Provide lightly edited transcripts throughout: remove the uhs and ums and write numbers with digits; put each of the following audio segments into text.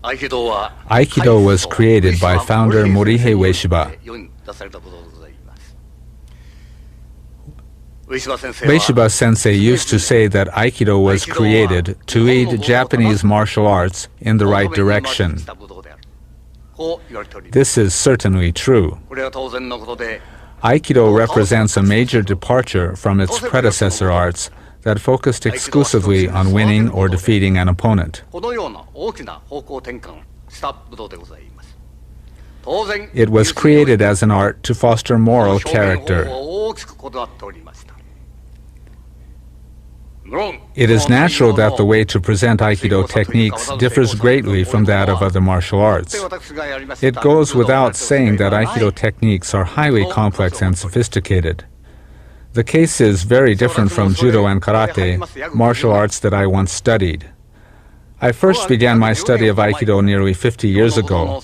Aikido was created by founder Morihei Ueshiba. Ueshiba sensei used to say that Aikido was created to lead Japanese martial arts in the right direction. This is certainly true. Aikido represents a major departure from its predecessor arts that focused exclusively on winning or defeating an opponent. It was created as an art to foster moral character. It is natural that the way to present Aikido techniques differs greatly from that of other martial arts. It goes without saying that Aikido techniques are highly complex and sophisticated. The case is very different from Judo and Karate, martial arts that I once studied. I first began my study of Aikido nearly 50 years ago.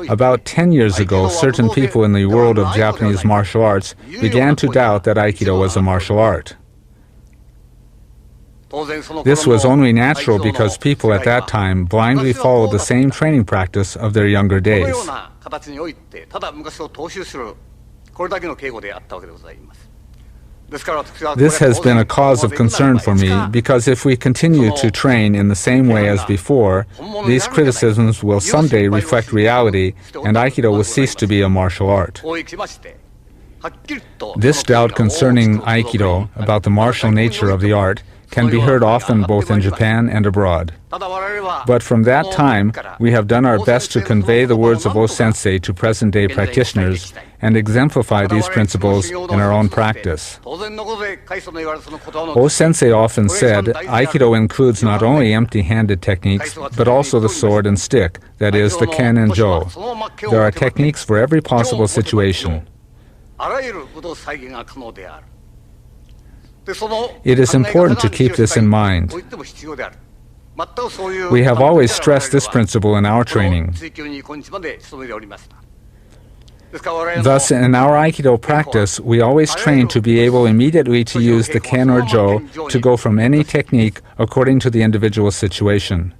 About 10 years ago, certain people in the world of Japanese martial arts began to doubt that Aikido was a martial art. This was only natural because people at that time blindly followed the same training practice of their younger days. This has been a cause of concern for me because if we continue to train in the same way as before, these criticisms will someday reflect reality and Aikido will cease to be a martial art. This doubt concerning Aikido about the martial nature of the art can be heard often both in Japan and abroad. But from that time, we have done our best to convey the words of O-sensei to present-day practitioners and exemplify these principles in our own practice. O-sensei often said, Aikido includes not only empty-handed techniques, but also the sword and stick, that is, the ken and jo. There are techniques for every possible situation. It is important to keep this in mind. We have always stressed this principle in our training. Thus, in our Aikido practice, we always train to be able immediately to use the ken or jo to go from any technique according to the individual situation.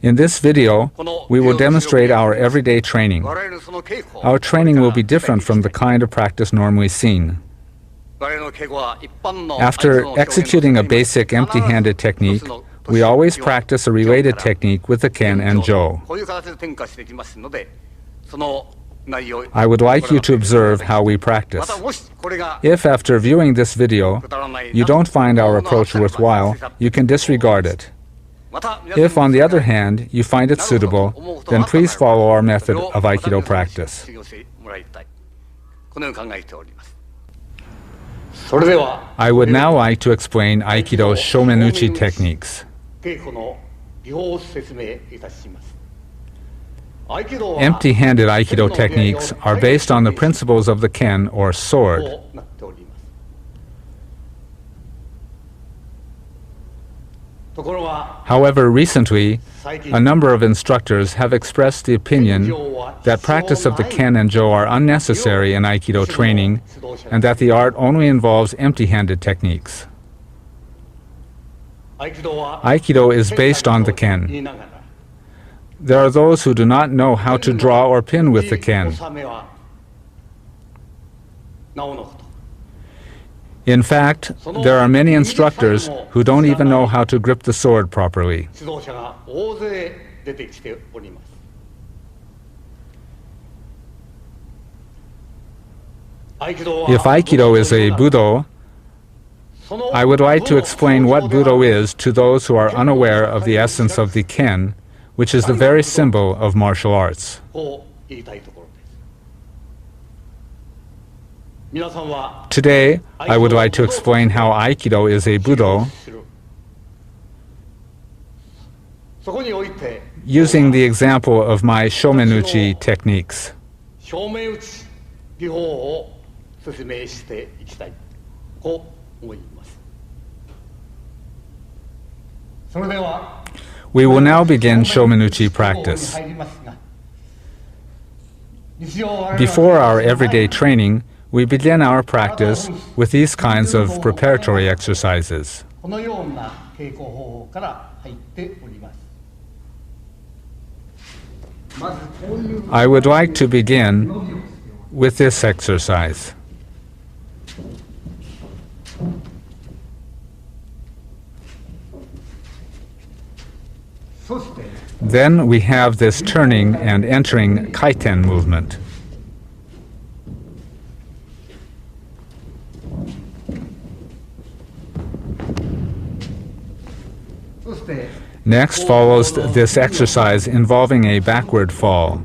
In this video, we will demonstrate our everyday training. Our training will be different from the kind of practice normally seen. After executing a basic empty-handed technique, we always practice a related technique with the ken and jo. I would like you to observe how we practice. If after viewing this video, you don't find our approach worthwhile, you can disregard it. If, on the other hand, you find it suitable, then please follow our method of Aikido practice. I would now like to explain Aikido's Shomenuchi techniques. Empty-handed Aikido techniques are based on the principles of the ken or sword. However, recently, a number of instructors have expressed the opinion that practice of the ken and jo are unnecessary in Aikido training and that the art only involves empty-handed techniques. Aikido is based on the ken. There are those who do not know how to draw or pin with the ken. In fact, there are many instructors who don't even know how to grip the sword properly. If Aikido is a Budo, I would like to explain what Budo is to those who are unaware of the essence of the ken, which is the very symbol of martial arts. Today, I would like to explain how Aikido is a Budo using the example of my Shomenuchi techniques. We will now begin Shomenuchi practice. Before our everyday training, we begin our practice with these kinds of preparatory exercises. I would like to begin with this exercise. Then we have this turning and entering kaiten movement. Next follows this exercise involving a backward fall.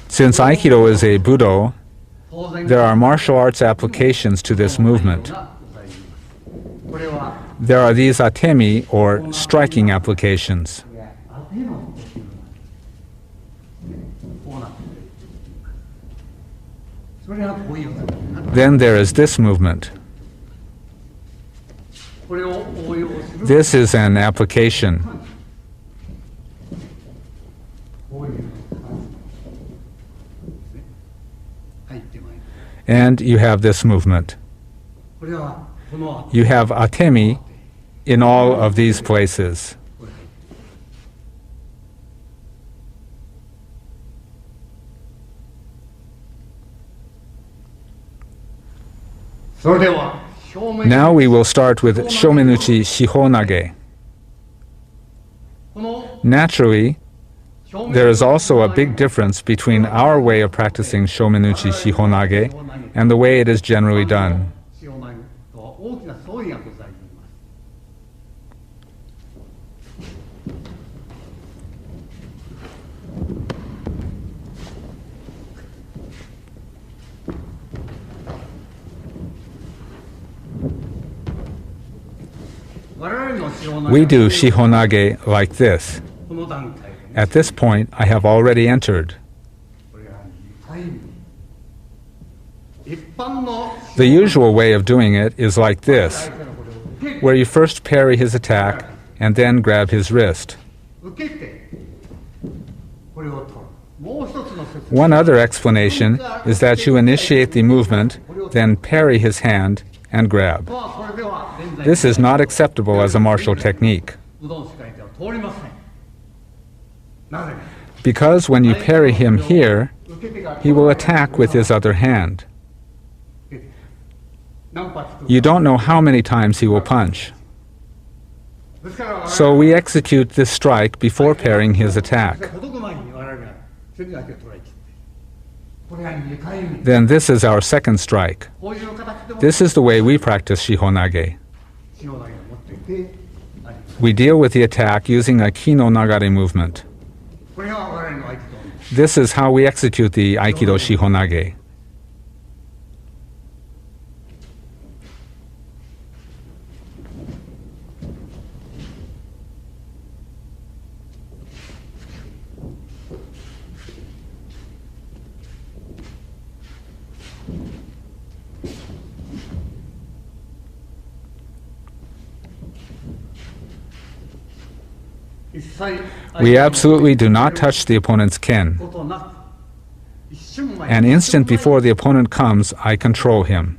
Since Aikido is a Budo, there are martial arts applications to this movement. There are these atemi, or striking applications. Then there is this movement. This is an application. And you have this movement. You have atemi in all of these places. Now we will start with Shomenuchi Shihonage. Naturally, there is also a big difference between our way of practicing Shomenuchi Shihonage and the way it is generally done. We do Shihonage like this. At this point, I have already entered. The usual way of doing it is like this, where you first parry his attack and then grab his wrist. One other explanation is that you initiate the movement, then parry his hand and grab. This is not acceptable as a martial technique. Because when you parry him here, he will attack with his other hand. You don't know how many times he will punch. So we execute this strike before parrying his attack. Then this is our second strike. This is the way we practice Shihonage. We deal with the attack using a ki no nagare movement. This is how we execute the Aikido Shihonage. We absolutely do not touch the opponent's ken. An instant before the opponent comes, I control him.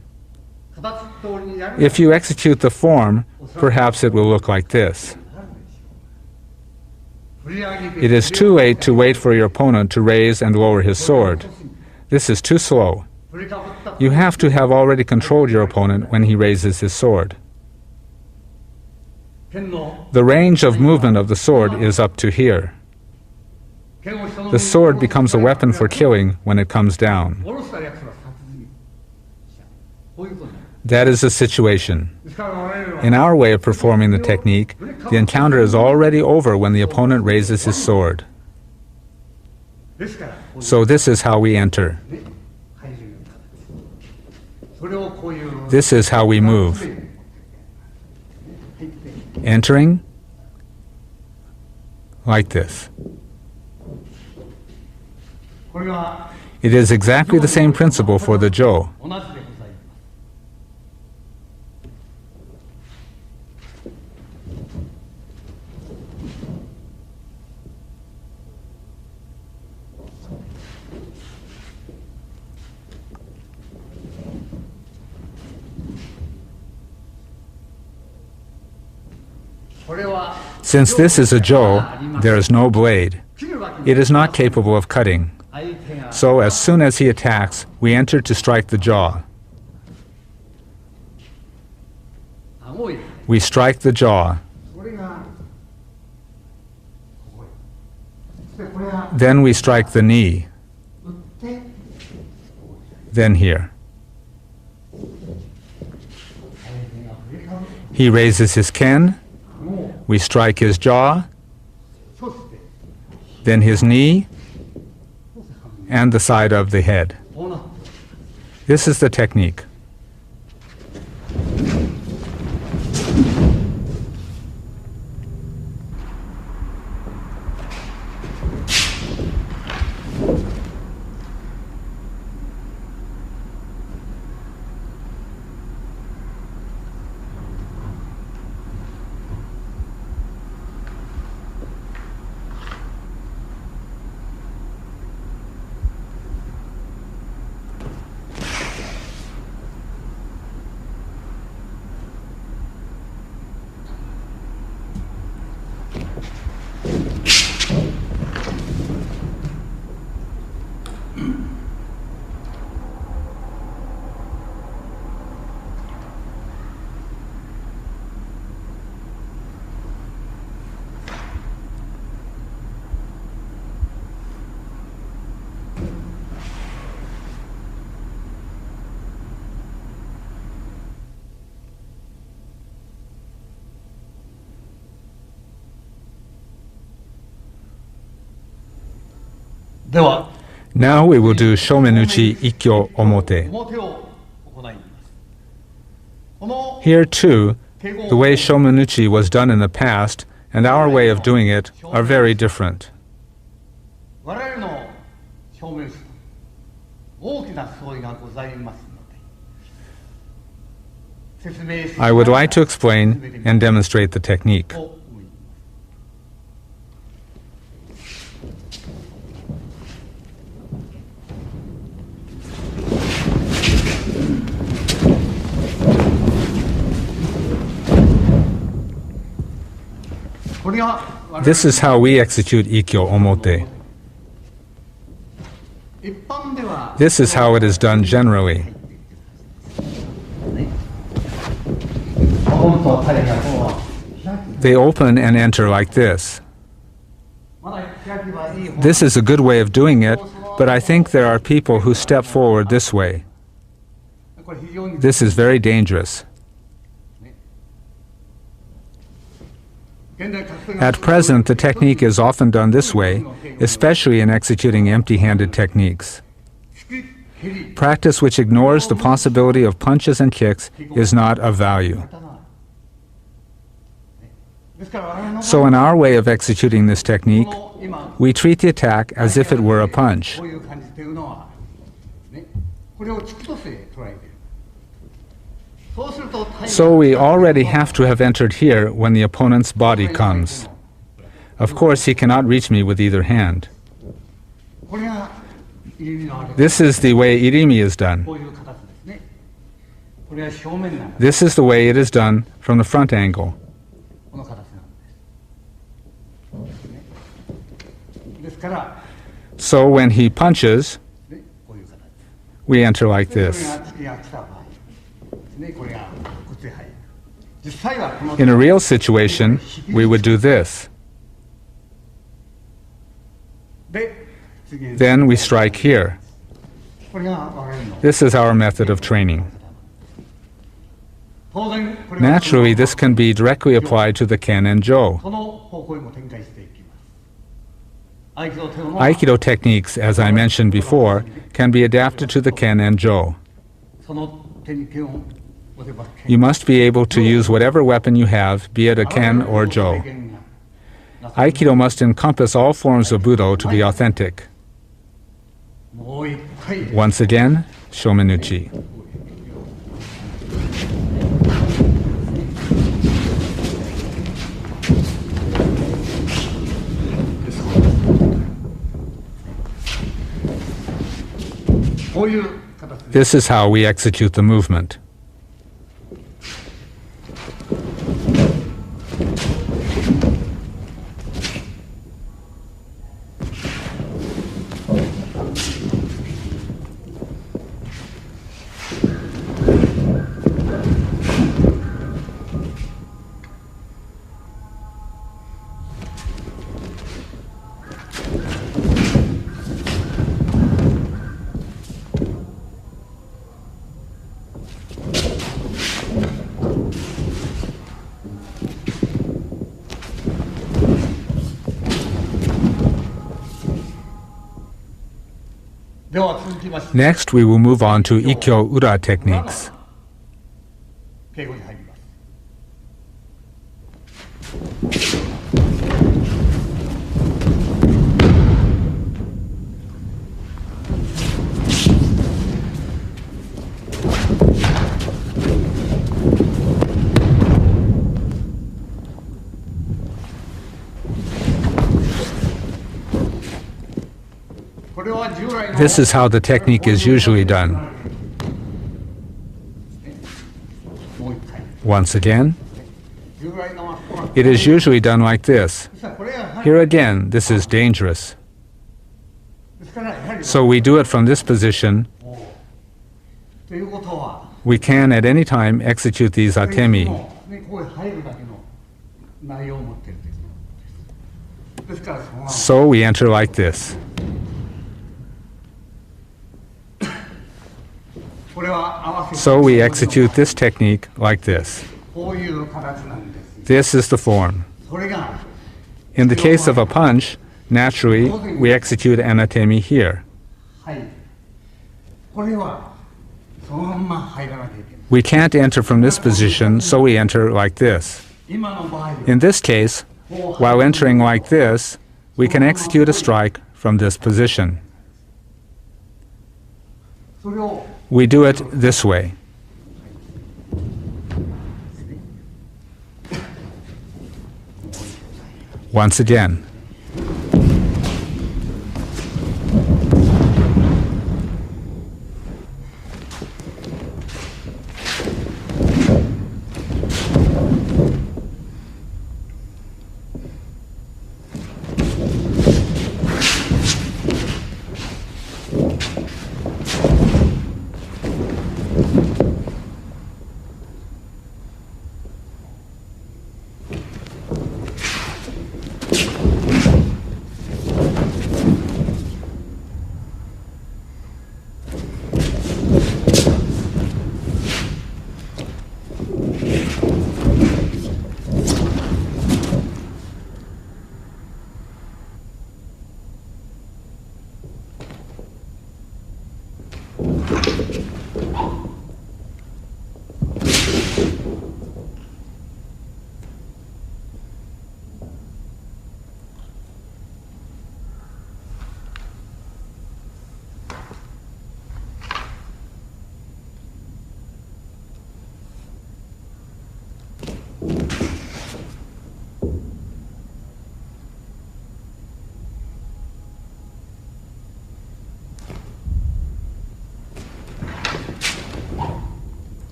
If you execute the form, perhaps it will look like this. It is too late to wait for your opponent to raise and lower his sword. This is too slow. You have to have already controlled your opponent when he raises his sword. The range of movement of the sword is up to here. The sword becomes a weapon for killing when it comes down. That is the situation. In our way of performing the technique, the encounter is already over when the opponent raises his sword. So this is how we enter. This is how we move. Entering like this. It is exactly the same principle for the jo. Since this is a jo, there is no blade. It is not capable of cutting. So as soon as he attacks, we enter to strike the jaw. We strike the jaw. Then we strike the knee. Then here. He raises his ken. We strike his jaw. Then his knee. And the side of the head. This is the technique. Now we will do Shomenuchi Ikkyo Omote. Here too, the way Shomenuchi was done in the past and our way of doing it are very different. I would like to explain and demonstrate the technique. This is how we execute Ikkyo Omote. This is how it is done generally. They open and enter like this. This is a good way of doing it, but I think there are people who step forward this way. This is very dangerous. At present, the technique is often done this way, especially in executing empty-handed techniques. Practice which ignores the possibility of punches and kicks is not of value. So in our way of executing this technique, we treat the attack as if it were a punch. So we already have to have entered here when the opponent's body comes. Of course, he cannot reach me with either hand. This is the way irimi is done. This is the way it is done from the front angle. So when he punches, we enter like this. In a real situation, we would do this. Then we strike here. This is our method of training. Naturally, this can be directly applied to the ken and jo. Aikido techniques, as I mentioned before, can be adapted to the ken and jo. You must be able to use whatever weapon you have, be it a ken or jo. Aikido must encompass all forms of Budo to be authentic. Once again, Shomenuchi. This is how we execute the movement. Next, we will move on to Ikkyo Ura techniques. This is how the technique is usually done. Once again, it is usually done like this. Here again, this is dangerous. So we do it from this position. We can at any time execute these atemi. So we enter like this. So we execute this technique like this. This is the form. In the case of a punch, naturally, we execute an atemi here. We can't enter from this position, so we enter like this. In this case, while entering like this, we can execute a strike from this position. We do it this way. Once again.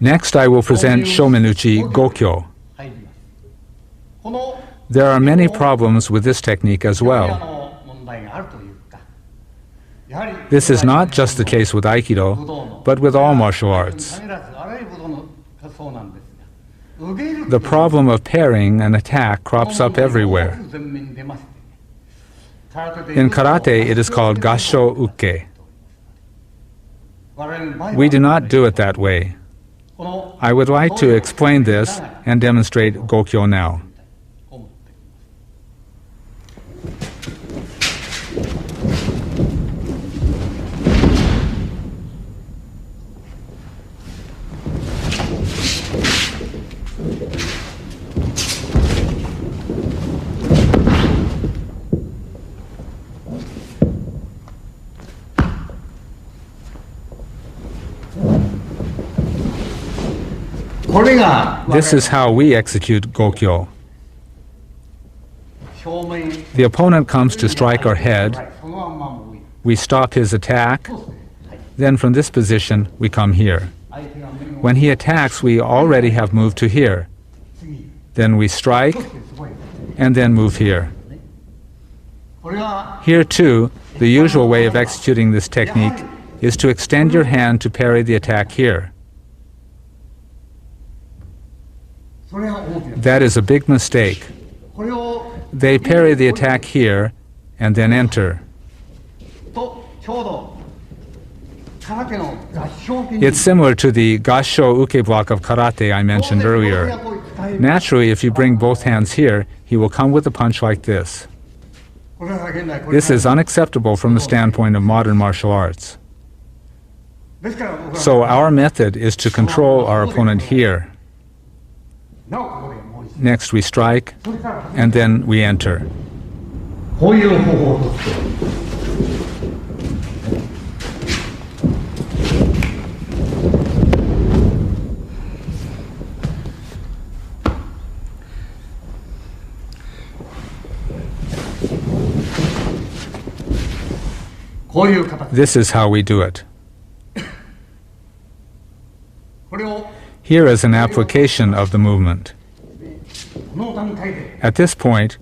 Next, I will present Shomenuchi Gokyo. There are many problems with this technique as well. This is not just the case with Aikido, but with all martial arts. The problem of parrying an attack crops up everywhere. In karate, it is called gassho uke. We do not do it that way. I would like to explain this and demonstrate gokyo now. This is how we execute gokyo. The opponent comes to strike our head. We stop his attack. Then from this position, we come here. When he attacks, we already have moved to here. Then we strike, and then move here. Here too, the usual way of executing this technique is to extend your hand to parry the attack here. That is a big mistake. They parry the attack here and then enter. It's similar to the gassho uke block of karate I mentioned earlier. Naturally, if you bring both hands here, he will come with a punch like this. This is unacceptable from the standpoint of modern martial arts. So our method is to control our opponent here. Next we strike, and then we enter. This is how we do it. Here is an application of the movement. At this point,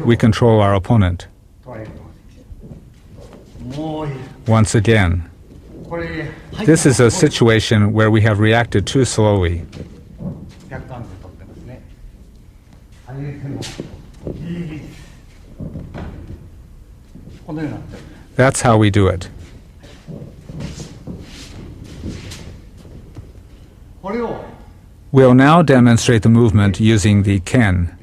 we control our opponent. Once again. This is a situation where we have reacted too slowly. That's how we do it. We'll now demonstrate the movement using the ken.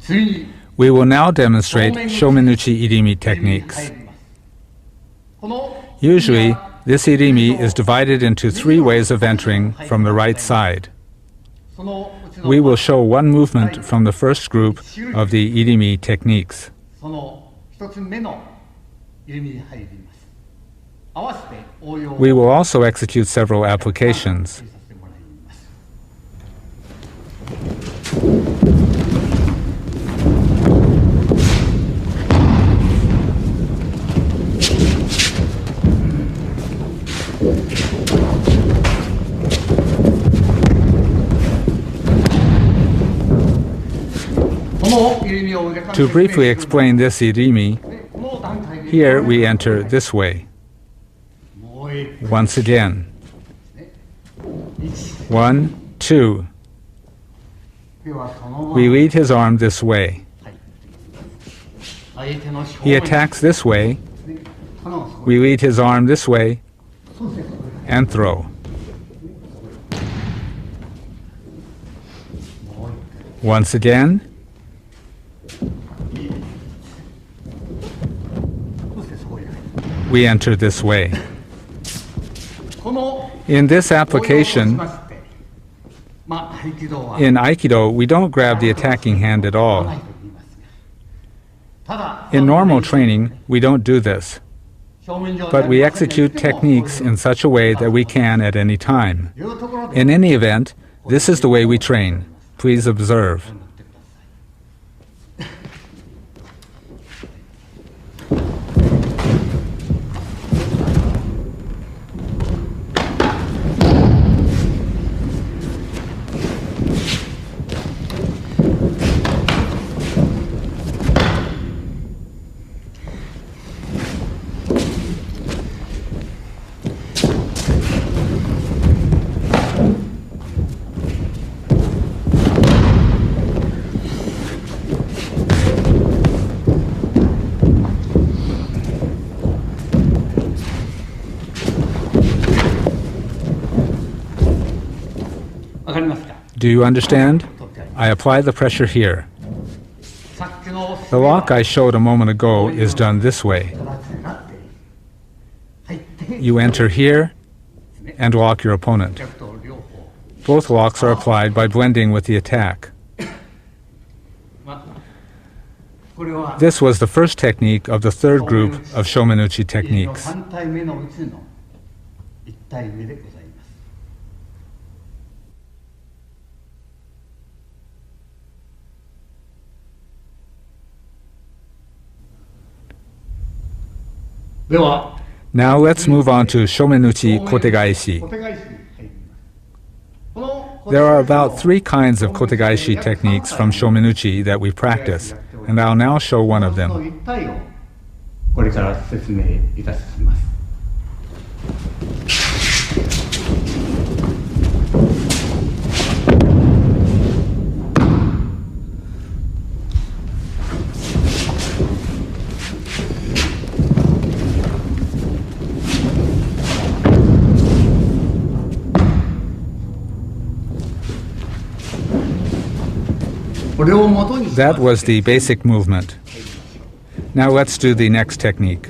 We will now demonstrate Shomenuchi irimi techniques. Usually, this irimi is divided into 3 ways of entering from the right side. We will show one movement from the first group of the irimi techniques. We will also execute several applications. To briefly explain this irimi, here we enter this way. Once again. 1, 2. We lead his arm this way. He attacks this way. We lead his arm this way and throw. Once again. We enter this way. In this application, in Aikido, we don't grab the attacking hand at all. In normal training, we don't do this. But we execute techniques in such a way that we can at any time. In any event, this is the way we train. Please observe. Do you understand? I apply the pressure here. The lock I showed a moment ago is done this way. You enter here and lock your opponent. Both locks are applied by blending with the attack. This was the first technique of the third group of Shomenuchi techniques. Now let's move on to Shomenuchi kotegaishi. There are about 3 kinds of kotegaishi techniques from Shomenuchi that we practice, and I'll now show one of them. That was the basic movement. Now let's do the next technique.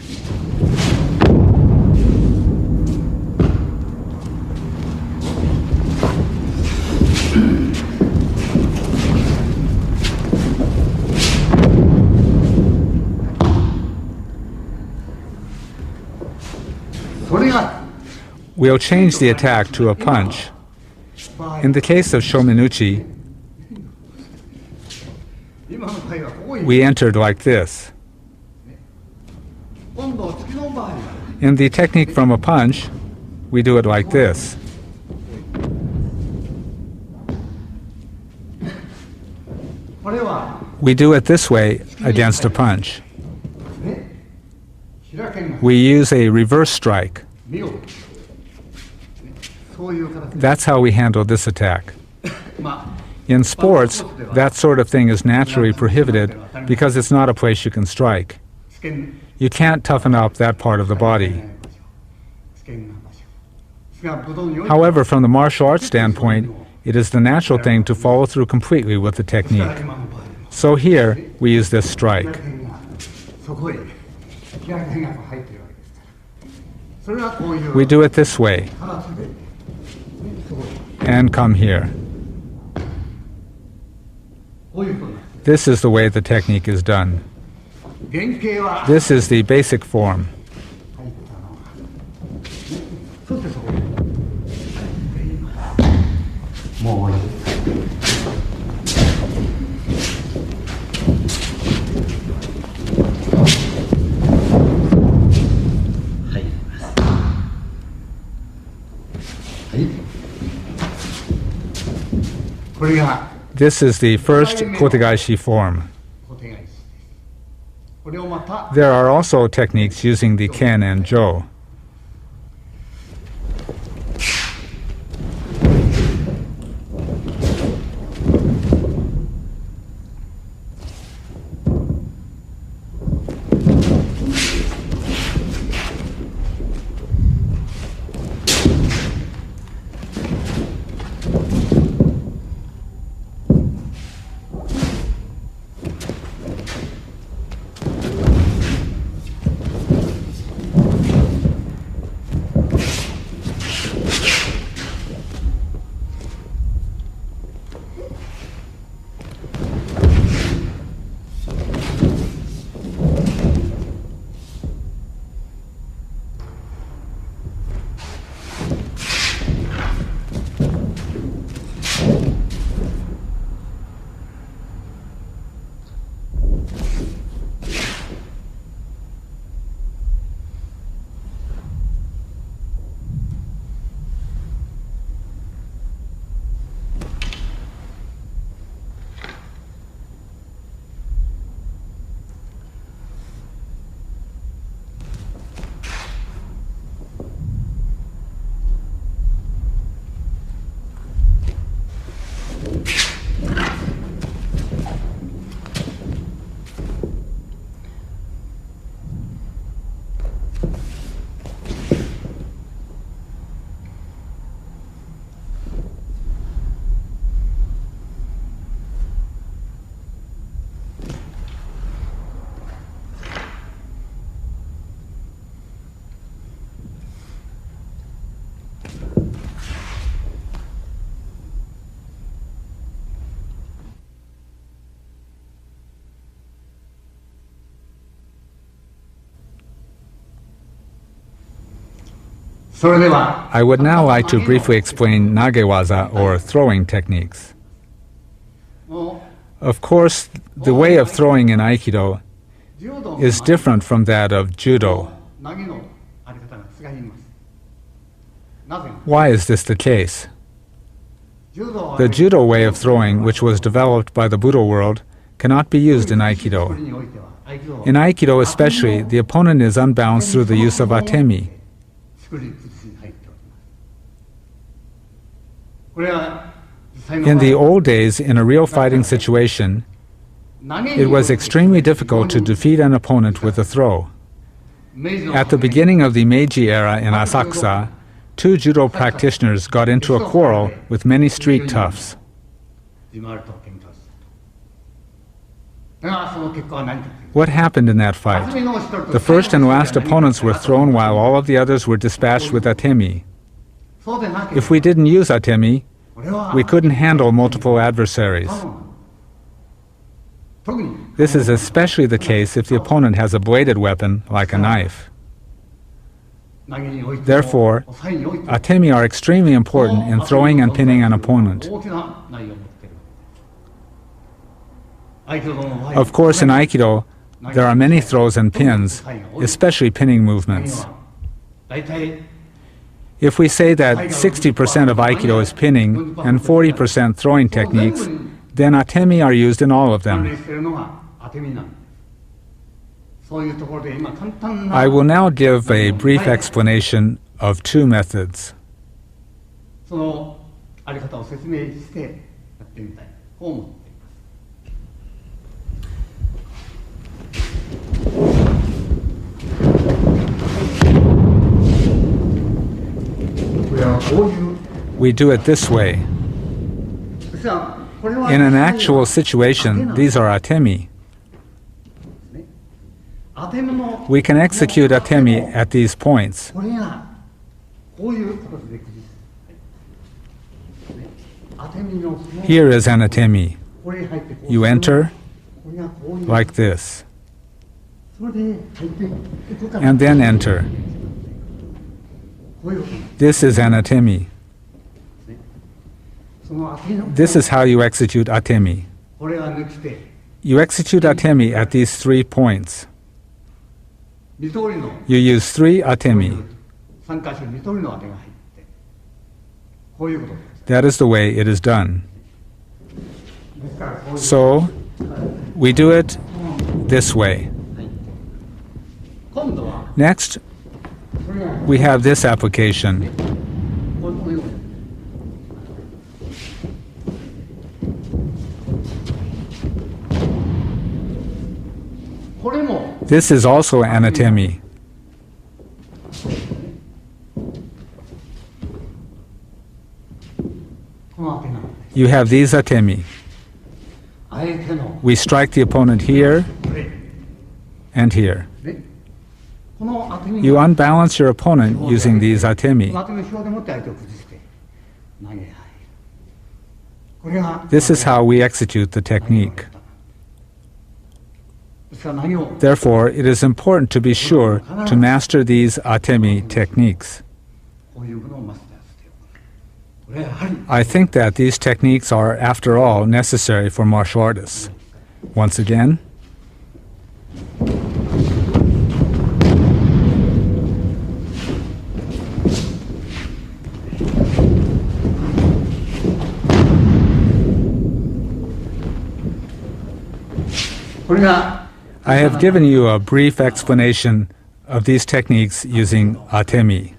We'll change the attack to a punch. In the case of Shomenuchi, we entered like this. In the technique from a punch, we do it like this. We do it this way against a punch. We use a reverse strike. That's how we handle this attack. In sports, that sort of thing is naturally prohibited because it's not a place you can strike. You can't toughen up that part of the body. However, from the martial arts standpoint, it is the natural thing to follow through completely with the technique. So here, we use this strike. We do it this way, and come here. This is the way the technique is done. This is the basic form. This is the first kotegaishi form. There are also techniques using the ken and jo. I would now like to briefly explain nagewaza, or throwing techniques. Of course, the way of throwing in Aikido is different from that of Judo. Why is this the case? The Judo way of throwing, which was developed by the Buddha world, cannot be used in Aikido. In Aikido especially, the opponent is unbalanced through the use of atemi. In the old days, in a real fighting situation, it was extremely difficult to defeat an opponent with a throw. At the beginning of the Meiji era in Asakusa, 2 judo practitioners got into a quarrel with many street toughs. What happened in that fight? The first and last opponents were thrown while all of the others were dispatched with atemi. If we didn't use atemi, we couldn't handle multiple adversaries. This is especially the case if the opponent has a bladed weapon, like a knife. Therefore, atemi are extremely important in throwing and pinning an opponent. Of course, in Aikido, there are many throws and pins, especially pinning movements. If we say that 60% of Aikido is pinning and 40% throwing techniques, then atemi are used in all of them. I will now give a brief explanation of 2 methods. We do it this way. In an actual situation, these are atemi. We can execute atemi at these points. Here is an atemi. You enter like this, and then enter. This is an atemi. This is how you execute atemi. You execute atemi at these 3 points. You use 3 atemi. That is the way it is done. So, we do it this way. Next, we have this application. This is also an atemi. You have these atemi. We strike the opponent here and here. You unbalance your opponent using these atemi. This is how we execute the technique. Therefore, it is important to be sure to master these atemi techniques. I think that these techniques are, after all, necessary for martial artists. Once again, I have given you a brief explanation of these techniques using atemi.